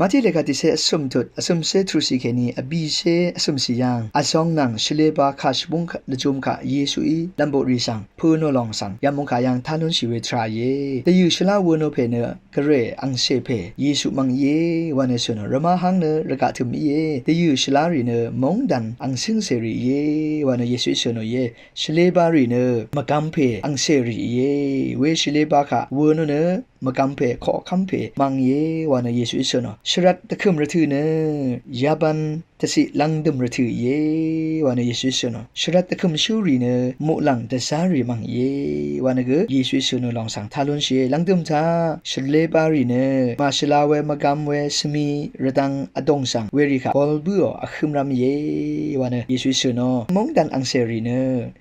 มาที่เลขาติเซอสมทุดอสมเซทรูสีเคนีอบีเซอสมสียังอาซองนังชเลบาคาชบุงละจุมคาเยซูอีลัมโบรีสังพูโนลองสังยามงคายังทานุนชีเวทราเยตยูชลาวนโนเพเนกเรอังเซเพเยซูมังเยวันเนสุนรมาหังเนระกะทุมเยตยูชลารีเนมงดันอังซิงเซรีเยวันเนเยซูสุนเยชเลบารีเนมกัมเพอังเซรีเยเวชเลบาคาวนโนเนมกัมเพขอคัมเพมังเยวันเนเยซูสุนชรัตตะคึมระทืเนยาบันตะสิลังดมระทืเยวันเยซูสุนชรัตตะคึมชูรีเนมุลังตะสารีมังเยวันเกเยซูสุนลองสังทาลุนเชลังดมทาชเลบารีเนมาชลาเวมกัมเวสมีระดังอดงสังเวริคาบอลบัวอะคึมรามเยวันเยซูสุนมงดันอังเซรีเน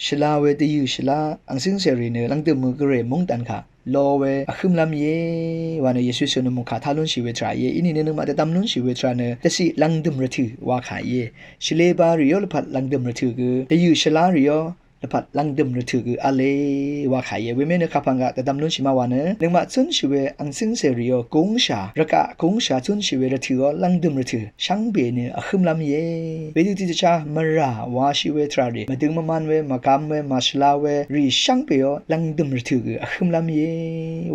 ชลาเวตยูชลาอังซิงเซรีเนลังดมมือกเรมงดันค่ะลอเวอะคึมลามเยวันเยซูสุนมุขะทาลุนชีเวทราเยอินีเนนมาตะตัมนุนชีเวทราเนตะสิลังดมระทืวาขายเยชเลบาริโอลพัดลังดมระทืกตะยูชลาริโอละพัดลังดมระทืกอะเลวาขายเยเวเมเนคาพังกะตะตัมนุนชิมาวาเนนึงมาซุนชีเวอังซิงเซริโอกงชาระกะกงชาซุนชีเวระทือลังดมระทืชังเบเนอะคึมลามเยเวดุติตะชามะราวาชีเวทราเรมะดึงมะมันเวมะกัมเวมาชลาเวริชังเปยอลังดมระทืกอะคึมลามเย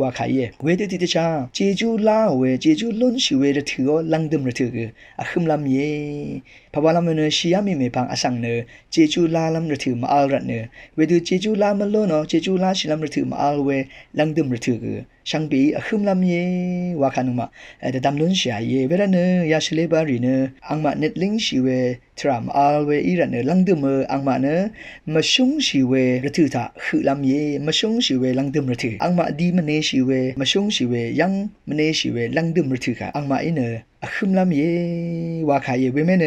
วาขายเยเวดุติตะชาเจจูลาเวเจจูลุนชีเวระทือลังดมระทืกอะคึมลามเยพะวาลามเนชียามิเมปังอะสังเนเจจูลาลัมระทืมาอัลรัตเนเวดูเจจูลามะโลเนาะเจจูลาชิลัมระทืมาอัลเวลังดมระทืช่างปีอะคึมลามเยวาคานุมาแต่ดำลุนเสียเยเวรเนยาชเลบารีเนอังมาเน็ตลิงชีเวทรามอัลเวอีรันเนลังดมอังมาเนมะชุงชีเวระทืตาคือลามเยมะชุงชีเวลังดมระทือังมาดีมะเนชีเวมะชุงชีเวยังมะเนชีเวลังดมระทืค่ะอังมาอิเนอะคึมลามเยวาคาเยเวเมเน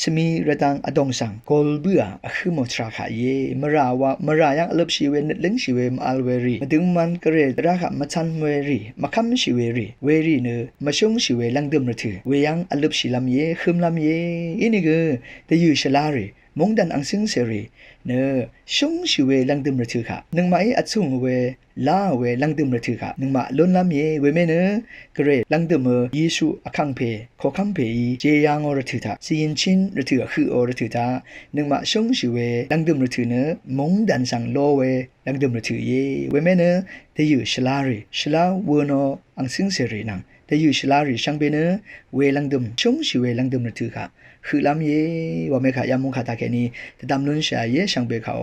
สมีระดังอดงสังกอลเบืออะคึมอทราคาเยมะราวามะรายังลบชีเวเน็ตลิงชีเวมอัลเวรีมะดึงมันกะเรราคะมะชันเวรีมะคัมชีเวรีเวรีเนมะชุงชีเวลังดมระทืเวยังอลบชีลามเยคึมลามเยอินิเกตะยูชลารีมงดันอังซิงเซรีเนชงชีเวลังดมระทืค่ะนึงมาอัดซุงเวลาเวลังดมระทืค่ะนึงมาล้นลามเยเวเมเนกเรลังดมเยซูอะคังเพขอคัมเพเจยังอระทืตาซียินชินระทืคืออระทืตานึงมาชงชีเวลังดมระทืเนมงดันสังโลเวลังดมระทืเยเวเมเนตะยูชลารีชลาเวโนอังซิงเซรีนังตะยูชลารีช่างเบเนเวลังดมชงชีเวลังดมระทืค่ะคือลามเยวาเมขายามงคาตาแกนีตะดำนุนชาเยช่างเบเขา